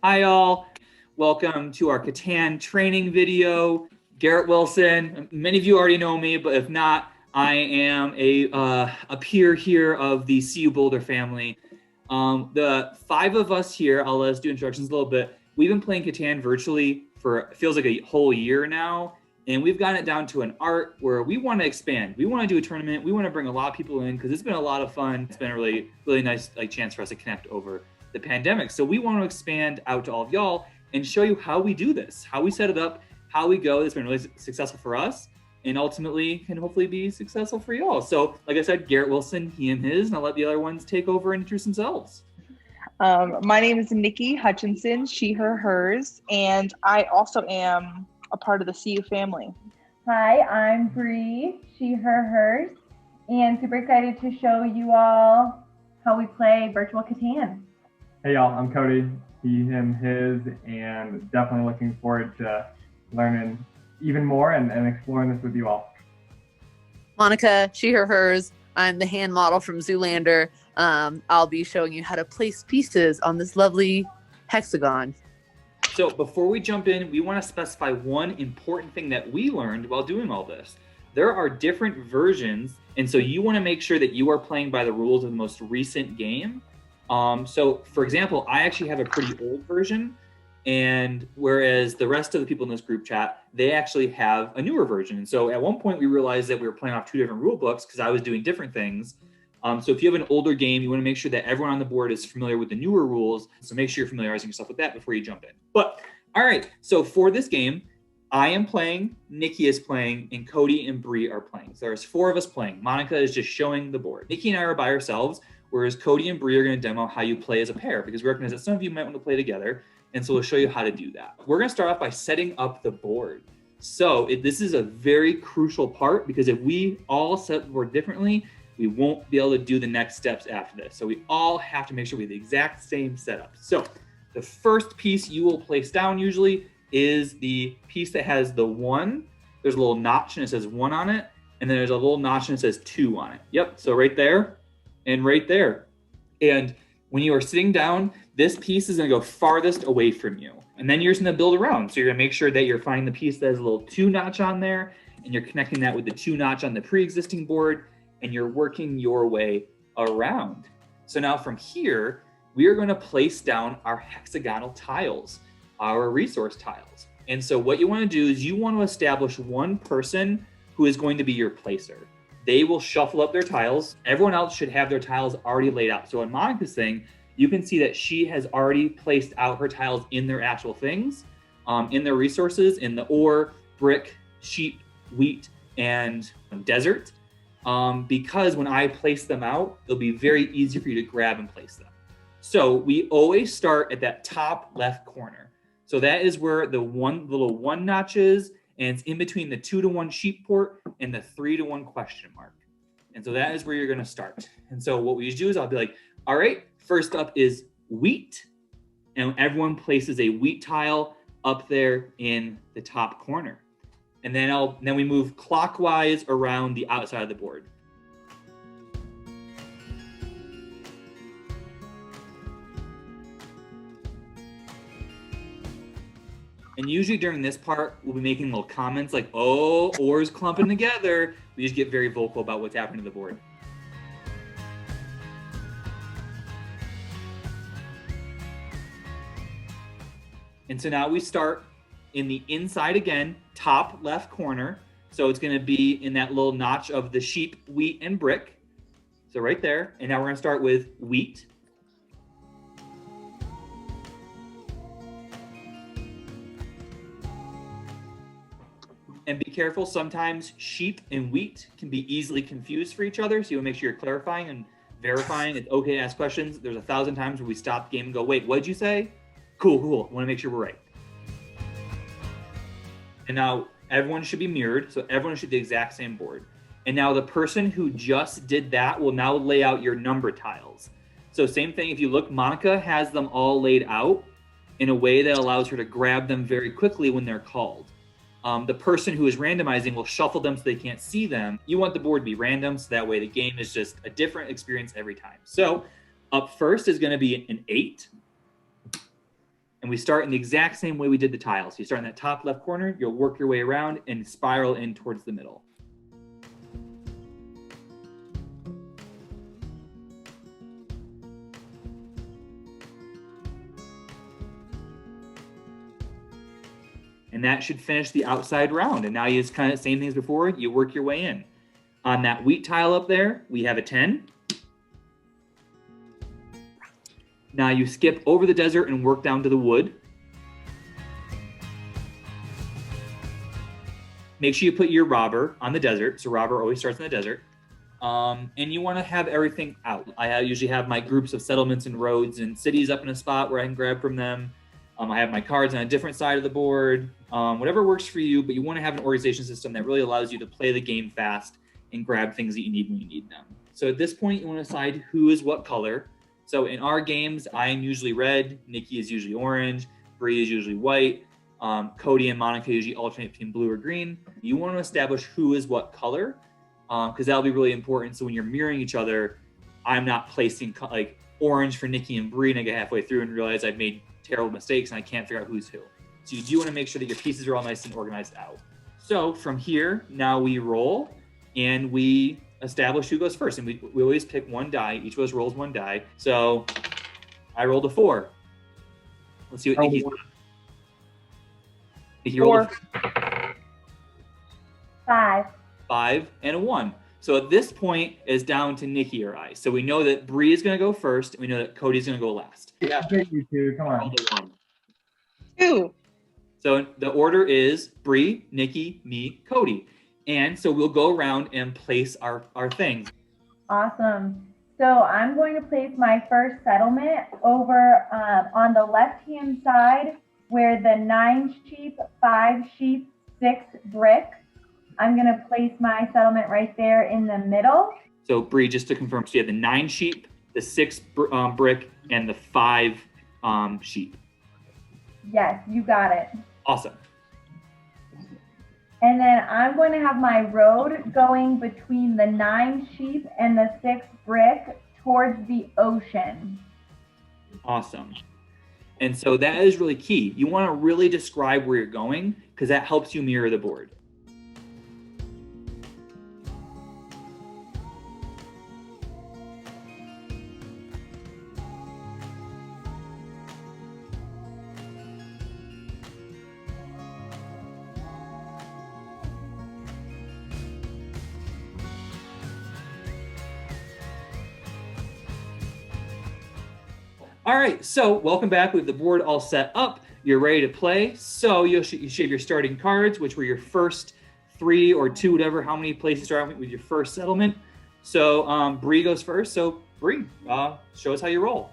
Hi all, welcome to our Catan training video. Garrett Wilson, many of you already know me, but if not, I am a peer here of the CU Boulder family. The five of us here, I'll let us do introductions a little bit. We've been playing Catan virtually for, it feels like a whole year now, and we've gotten it down to an art where we want to expand. We want to do a tournament. We want to bring a lot of people in because it's been a lot of fun. It's been a really, really nice chance for us to connect over the pandemic. So we want to expand out to all of y'all and show you how we do this, how we set it up, how we go. It's been really successful for us and ultimately can hopefully be successful for y'all. So like I said, Garrett Wilson, he and his, and I'll let the other ones take over and introduce themselves. My name is Nikki Hutchinson, she, her, hers, and I also am a part of the CU family. Hi, I'm Bree, she, her, hers, and super excited to show you all how we play virtual Catan. Hey y'all, I'm Cody, he, him, his, and definitely looking forward to learning even more and exploring this with you all. Monica, she, her, hers. I'm the hand model from Zoolander. I'll be showing you how to place pieces on this lovely hexagon. So before we jump in, we want to specify one important thing that we learned while doing all this. There are different versions, and so you want to make sure that you are playing by the rules of the most recent game. So for example, I actually have a pretty old version, and whereas the rest of the people in this group chat, they actually have a newer version. And so at one point we realized that we were playing off two different rule books because I was doing different things. So if you have an older game, you want to make sure that everyone on the board is familiar with the newer rules. So make sure you're familiarizing yourself with that before you jump in. But all right, so for this game, I am playing, Nikki is playing, and Cody and Bree are playing. So there's four of us playing. Monica is just showing the board. Nikki and I are by ourselves, whereas Cody and Bree are going to demo how you play as a pair because we recognize that some of you might want to play together. And so we'll show you how to do that. We're going to start off by setting up the board. So this is a very crucial part because if we all set the board differently, we won't be able to do the next steps after this. So we all have to make sure we have the exact same setup. So the first piece you will place down usually is the piece that has the 1. There's a little notch and it says 1 on it. And then there's a little notch and it says 2 on it. Yep, so right there and right there. And when you are sitting down, this piece is going to go farthest away from you. And then you're just going to build around. So you're going to make sure that you're finding the piece that has a little 2 notch on there, and you're connecting that with the 2 notch on the pre-existing board, and you're working your way around. So now from here, we are going to place down our hexagonal tiles, our resource tiles. And so what you want to do is you want to establish one person who is going to be your placer. They will shuffle up their tiles. Everyone else should have their tiles already laid out. So in Monica's thing, you can see that she has already placed out her tiles in their actual things, in their resources, in the ore, brick, sheep, wheat, and desert. Because when I place them out, it'll be very easy for you to grab and place them. So we always start at that top left corner. So that is where the little 1 notch is, and it's in between the 2-to-1 sheep port and the 3-to-1 question mark. And so that is where you're going to start. And so what we usually do is I'll be like, all right, first up is wheat. And everyone places a wheat tile up there in the top corner. And then we move clockwise around the outside of the board. And usually during this part, we'll be making little comments like, oh, ores clumping together. We just get very vocal about what's happening to the board. And so now we start in the inside again, top left corner. So it's going to be in that little notch of the sheep, wheat, and brick. So right there. And now we're going to start with wheat. And be careful, sometimes sheep and wheat can be easily confused for each other. So you want to make sure you're clarifying and verifying. It's okay to ask questions. There's 1,000 times where we stop the game and go, wait, what'd you say? Cool. Want to make sure we're right. And now everyone should be mirrored. So everyone should do the exact same board. And now the person who just did that will now lay out your number tiles. So same thing, if you look, Monica has them all laid out in a way that allows her to grab them very quickly when they're called. The person who is randomizing will shuffle them so they can't see them. You want the board to be random, so that way the game is just a different experience every time. So up first is going to be an 8. And we start in the exact same way we did the tiles. You start in that top left corner, you'll work your way around and spiral in towards the middle. And that should finish the outside round. And now you just kind of same thing as before, you work your way in. On that wheat tile up there, we have a 10. Now you skip over the desert and work down to the wood. Make sure you put your robber on the desert. So robber always starts in the desert. And you want to have everything out. I usually have my groups of settlements and roads and cities up in a spot where I can grab from them. I have my cards on a different side of the board, whatever works for you, but you want to have an organization system that really allows you to play the game fast and grab things that you need when you need them. So at this point, you want to decide who is what color. So in our games, I am usually red, Nikki is usually orange, Bree is usually white, Cody and Monica usually alternate between blue or green. You want to establish who is what color, because that'll be really important. So when you're mirroring each other, I'm not placing like orange for Nikki and Bree, and I get halfway through and realize I've made terrible mistakes and I can't figure out who's who. So you do want to make sure that your pieces are all nice and organized out. So from here, now we roll and we establish who goes first. And we always pick one die. Each of us rolls one die. So I rolled a 4. Let's see what Nikki's got. Nikki rolled a 5. 5 and a 1. So at this point, it's down to Nikki or I. So we know that Bree is going to go first, and we know that Cody's going to go last. Yeah, pick you two. Come on. 2. So the order is Bree, Nikki, me, Cody. And so we'll go around and place our things. Awesome. So I'm going to place my first settlement over on the left-hand side where the 9 sheep, 5 sheep, 6 brick. I'm going to place my settlement right there in the middle. So Bree, just to confirm, so you have the 9 sheep, the 6 brick, and the 5 sheep. Yes, you got it. Awesome. And then I'm going to have my road going between the 9 sheep and the 6 brick towards the ocean. Awesome. And so that is really key. You want to really describe where you're going because that helps you mirror the board. All right, so welcome back. We have the board all set up. You're ready to play. So you should have your starting cards, which were your first 3 or 2, whatever, how many places you start with your first settlement. So Bree goes first. So Bree, show us how you roll.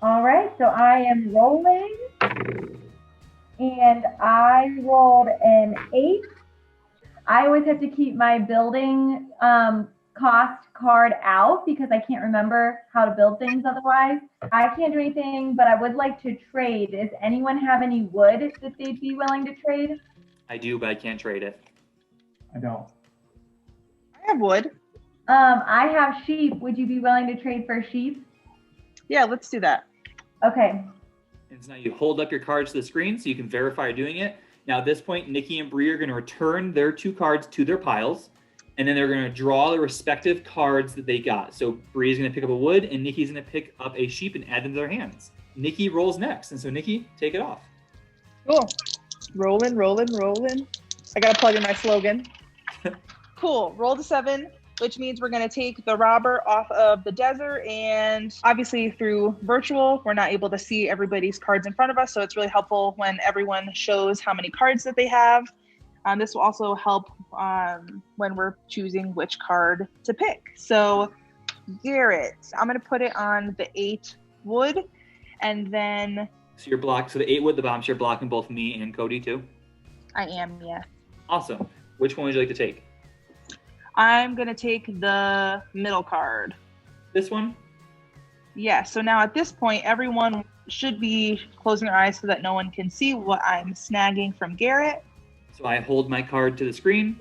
All right, so I am rolling, and I rolled an 8. I always have to keep my building cost card out because I can't remember how to build things otherwise. I can't do anything, but I would like to trade. Does anyone have any wood that they'd be willing to trade? I do, but I can't trade it. I don't. I have wood. I have sheep. Would you be willing to trade for sheep? Yeah, let's do that. Okay. And so now you hold up your cards to the screen so you can verify you're doing it. Now at this point, Nikki and Bree are going to return their 2 cards to their piles. And then they're going to draw the respective cards that they got. So Bree's going to pick up a wood, and Nikki's going to pick up a sheep and add them to their hands. Nikki rolls next. And so Nikki, take it off. Cool. Rolling, rolling, rolling. I got to plug in my slogan. Cool. Roll the 7, which means we're going to take the robber off of the desert. And obviously through virtual, we're not able to see everybody's cards in front of us. So it's really helpful when everyone shows how many cards that they have. This will also help when we're choosing which card to pick. So Garrett, I'm going to put it on the 8 wood, and then... So you're blocked. So the 8 wood, the bottom, so you're blocking both me and Cody too? I am, yeah. Awesome. Which one would you like to take? I'm going to take the middle card. This one? Yeah, so now at this point, everyone should be closing their eyes so that no one can see what I'm snagging from Garrett. So I hold my card to the screen.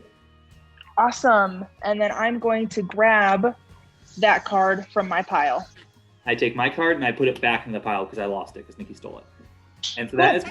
Awesome. And then I'm going to grab that card from my pile. I take my card and I put it back in the pile because I lost it because Nikki stole it. And so that is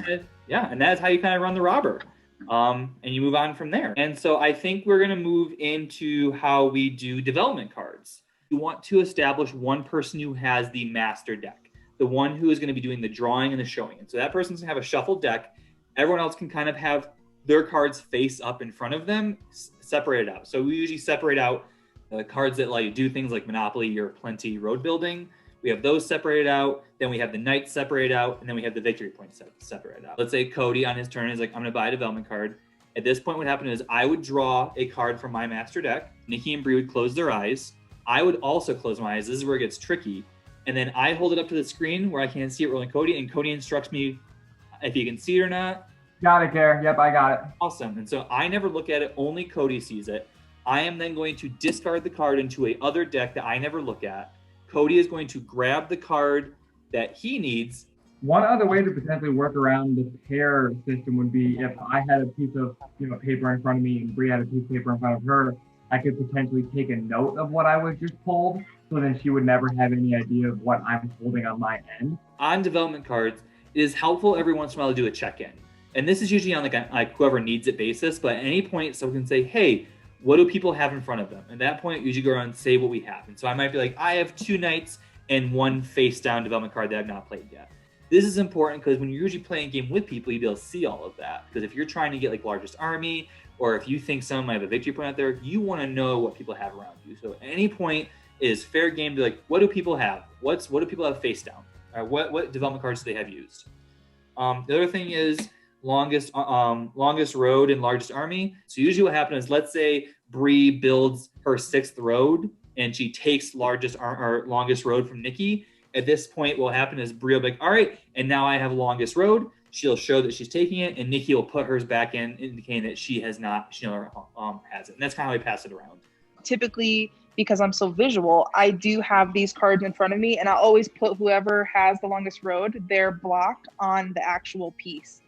and that is how you kind of run the robber. And you move on from there. And so I think we're going to move into how we do development cards. You want to establish one person who has the master deck, the one who is going to be doing the drawing and the showing. And so that person's going to have a shuffled deck. Everyone else can kind of have their cards face up in front of them, separated out. So we usually separate out the cards that allow you to do things like Monopoly or Plenty road building. We have those separated out. Then we have the knights separated out. And then we have the victory points separated out. Let's say Cody on his turn is like, I'm going to buy a development card. At this point, what happened is I would draw a card from my master deck. Nikki and Bree would close their eyes. I would also close my eyes. This is where it gets tricky. And then I hold it up to the screen where I can't see it rolling Cody. And Cody instructs me if you can see it or not. Got it, Gare. Yep, I got it. Awesome. And so I never look at it. Only Cody sees it. I am then going to discard the card into a other deck that I never look at. Cody is going to grab the card that he needs. One other way to potentially work around the pair system would be if I had a piece of paper in front of me and Bree had a piece of paper in front of her, I could potentially take a note of what I was just pulled, so then she would never have any idea of what I'm holding on my end. On development cards, it is helpful every once in a while to do a check-in. And this is usually on like whoever needs it basis, but at any point someone can say, hey, what do people have in front of them? At that point, usually go around and say what we have. And so I might be like, I have 2 knights and 1 face-down development card that I've not played yet. This is important because when you're usually playing a game with people, you'll be able to see all of that. Because if you're trying to get like largest army, or if you think someone might have a victory point out there, you want to know what people have around you. So at any point, it is fair game to be like, what do people have? What do people have face-down? What development cards do they have used? The other thing is longest road and largest army. So usually what happens is, let's say Bree builds her 6th road and she takes longest road from Nikki. At this point, what will happen is Bree will be like, all right, and now I have longest road. She'll show that she's taking it, and Nikki will put hers back in, indicating that she has not, she no longer has it. And that's kind of how we pass it around. Typically, because I'm so visual, I do have these cards in front of me, and I always put whoever has the longest road, their block on the actual piece.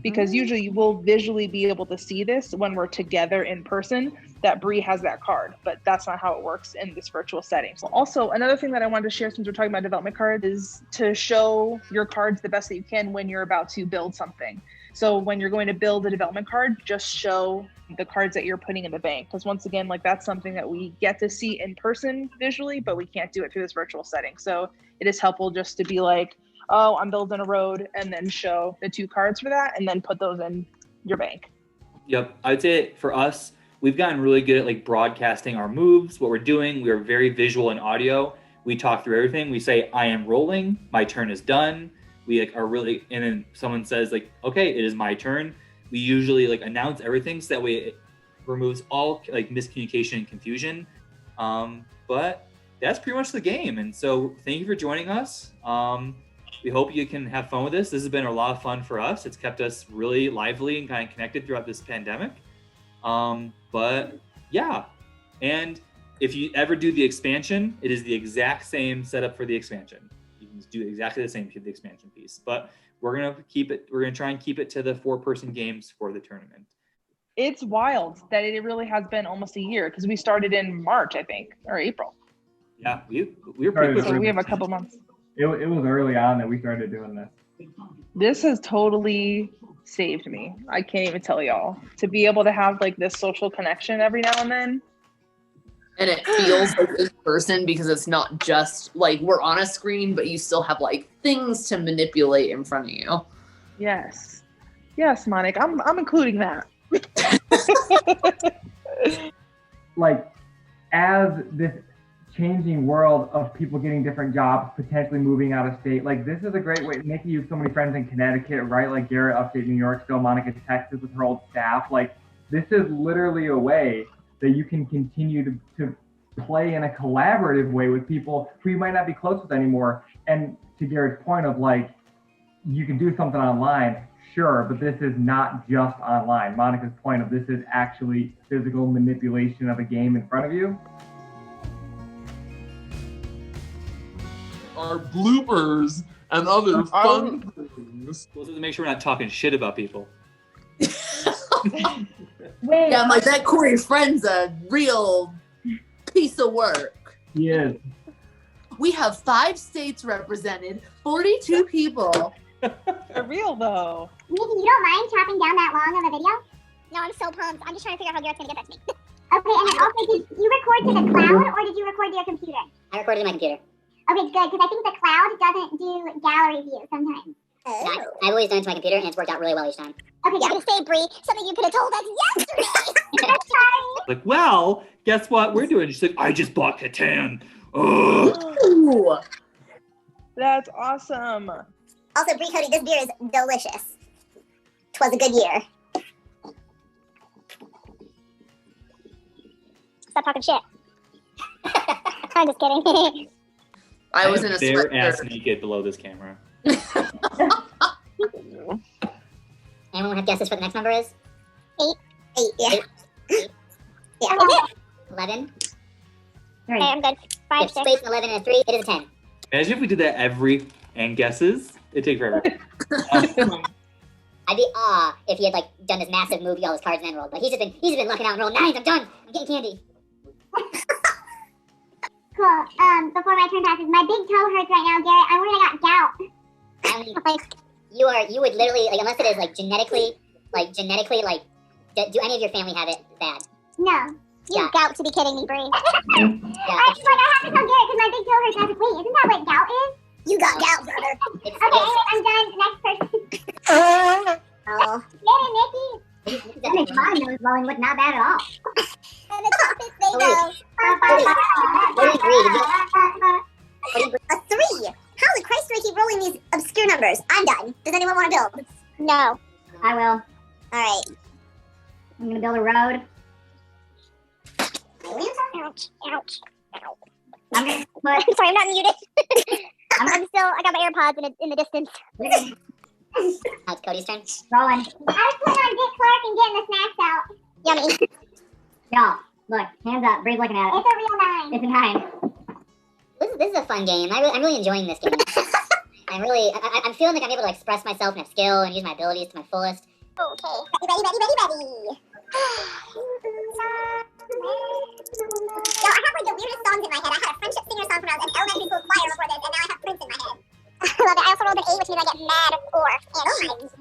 Because usually you will visually be able to see this when we're together in person, that Bree has that card, but that's not how it works in this virtual setting. So also, another thing that I wanted to share since we're talking about development cards is to show your cards the best that you can when you're about to build something. So when you're going to build a development card, just show the cards that you're putting in the bank. Because once again, like that's something that we get to see in person visually, but we can't do it through this virtual setting. So it is helpful just to be like, oh, I'm building a road, and then show the 2 cards for that, and then put those in your bank. Yep. I'd say for us, we've gotten really good at like broadcasting our moves, what we're doing. We are very visual and audio. We talk through everything. We say, I am rolling, my turn is done. We like are really, and then someone says like, okay, it is my turn. We usually like announce everything so that way it removes all like miscommunication and confusion. But that's pretty much the game. And so thank you for joining us. We hope you can have fun with this. This has been a lot of fun for us. It's kept us really lively and kind of connected throughout this pandemic. But yeah, and if you ever do the expansion, it is the exact same setup for the expansion. You can do exactly the same for the expansion piece, but we're going to try and keep it to the 4-person games for the tournament. It's wild that it really has been almost a year, because we started in March, I think, or April. Yeah, we were pretty quick. So we have a couple months. It was early on that we started doing this. This has totally saved me. I can't even tell y'all. To be able to have like this social connection every now and then. And it feels like in person, because it's not just like we're on a screen, but you still have like things to manipulate in front of you. Yes, Monica, I'm including that. Like, as this changing world of people getting different jobs, potentially moving out of state, like this is a great way. Nikki, you have so many friends in Connecticut, right? Like Garrett, upstate New York, still Monica, Texas, with her old staff. Like, this is literally a way that you can continue to play in a collaborative way with people who you might not be close with anymore. And to Garrett's point of like, you can do something online, sure, but this is not just online. Monica's point of this is actually physical manipulation of a game in front of you. Our bloopers and other fun things. Well, to make sure we're not talking shit about people. Wait. Yeah, my that Corey friend's a real piece of work. He is. We have 5 states represented, 42 people, For real though. Nikki, you don't mind chopping down that long of a video? No, I'm so pumped. I'm just trying to figure out how Garrett's gonna get that to me. Okay, and then also, did you record to the cloud or did you record to your computer? I recorded to my computer. Okay, good, because I think the cloud doesn't do gallery view sometimes. Oh. No, I've always done it to my computer, and it's worked out really well each time. Okay, yeah, to say, Bree, something you could have told us yesterday. That's fine. Like, well, guess what we're doing? She's like, I just bought Catan. Ugh. Ooh. That's awesome. Also, Bree Cody, this beer is delicious. 'Twas a good year. Stop talking shit. I'm just kidding. I was in a bare ass sweatshirt. naked below this camera. Anyone have guesses what the next number is? 8, yeah. Eight. Yeah. 11. 3. Okay, I'm good. 5, If 6. space and 11 and a 3, it is a 10. Imagine if we did that every and guesses. It'd take forever. I'd be if he had like done this massive move, all his cards and then rolled. But he's just been lucking out and rolling 9s. I'm done. I'm getting candy. Cool. Before my turn passes, my big toe hurts right now, Garrett. I'm worried I got gout. I mean, you would literally like, unless it is like genetically do any of your family have it bad? No. You Yeah. gout to be kidding me, Bree. Yeah. I have to tell Garrett because my big toe hurts. I was like, wait, isn't that what gout is? You got gout, brother. It's, Okay, anyway, I'm done. Next person. oh. Get it, Nikki. That's My nose blowing was not bad at all. And the toughest thing Oh, goes. A 3. Holy Christ, do I keep rolling these obscure numbers? I'm done. Does anyone want to build? No. I will. Alright. I'm gonna build a road. Ouch. Ouch. Ow. I'm gonna put. Sorry, I'm not muted. I got my AirPods in the distance. Now it's Cody's turn. Rolling. I was putting on Dick Clark and getting the snacks out. Yummy. Y'all, look, hands up. Bree's looking at it. It's a real 9. It's a 9. This is a fun game. I'm really enjoying this game. I'm feeling like I'm able to express myself and have skill and use my abilities to my fullest. Okay. Ready. Yo, I have like the weirdest songs in my head. I had a friendship singer song when I was in elementary school choir before this, and now I have Prince in my head. I love it. I also rolled an 8, which means I get mad or. And oh my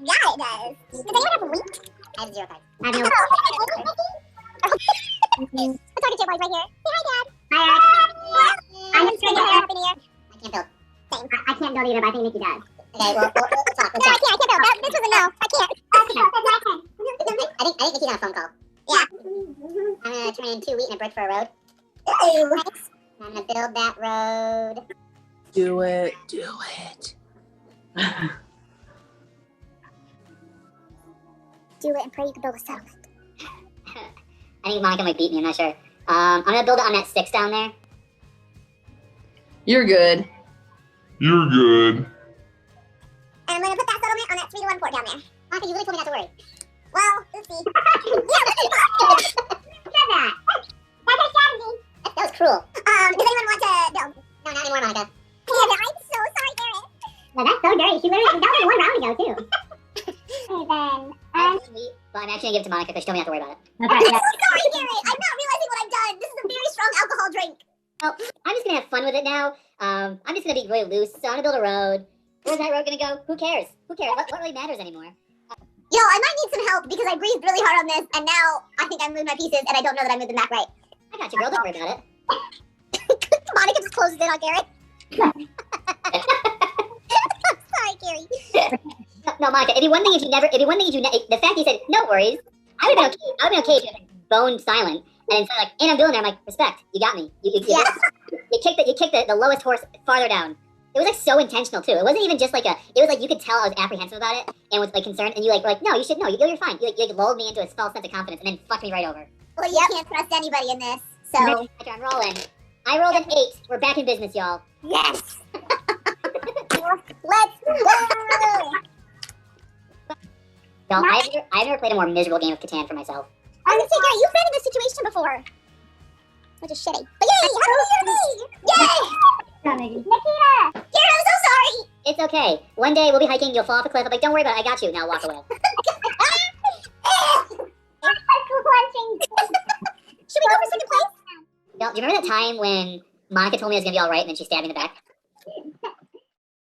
god, it does. Does anyone have wheat? I have 0 cards. I have no. I'm talking to your boys right here. Say hi, Dad. Hi, I'm just going to Happy New Year. I can't build. I can't build either, but I think Nikki does. Okay, we'll talk. No, I can't build. This was a no. I can't. I think Nikki's on a phone call. Yeah. I'm gonna turn in 2 wheat and a brick for a road. Ew. I'm gonna build that road. Do it. Do it and pray you can build a settlement. I think Monica might beat me. I'm not sure. I'm gonna build it on that 6 down there. You're good. You're good. And I'm going to put that settlement on that 3 to 1 port down there. Monica, you really told me not to worry. Well, oopsie. Yeah, said that. That's our strategy. That was cruel. Does anyone want to build? No, not anymore, Monica. Yeah, I'm so sorry, Garrett. Well, that's so dirty. She literally that was 1 round ago too. Okay, then. I have some wheat, but I'm actually gonna give it to Monica because she told me not to worry about it. That's I'm right. so Yeah. sorry, Garrett. I'm not realizing what I've done. This is a very strong alcohol drink. Oh, I'm just gonna have fun with it now. I'm just gonna be really loose. So I'm gonna build a road. Where's that road gonna go? Who cares? What really matters anymore? Yo, I might need some help because I breathed really hard on this, and now I think I moved my pieces, and I don't know that I moved them back right. I got you, girl. Don't worry about it. Monica just closes in on Garrett. Sorry, Gary. No, Monica. It'd be one thing if the fact you said no worries. I would've been okay if you had boned silent and said like, and I'm doing there. I'm like, respect. You got me. You kicked the lowest horse farther down. It was like so intentional too. It wasn't even just like it was like you could tell I was apprehensive about it and was like concerned, and you like no, you're fine. You lulled me into a false sense of confidence and then fucked me right over. Well, you can't trust anybody in this, so. Okay, I'm rolling. I rolled an 8. We're back in business, y'all. Yes! Let's go! Y'all, I've never played a more miserable game of Catan for myself. I was gonna say, Gary, you've been in this situation before. Which is shitty. But yay! Happy New Year to me! Yay! Nikita! Gary, I'm so sorry! It's okay. One day we'll be hiking, you'll fall off a cliff. I'm like, don't worry about it, I got you. Now walk away. Should we go for second place? Y'all, do you remember that time when Monica told me I was gonna be alright and then she stabbed me in the back?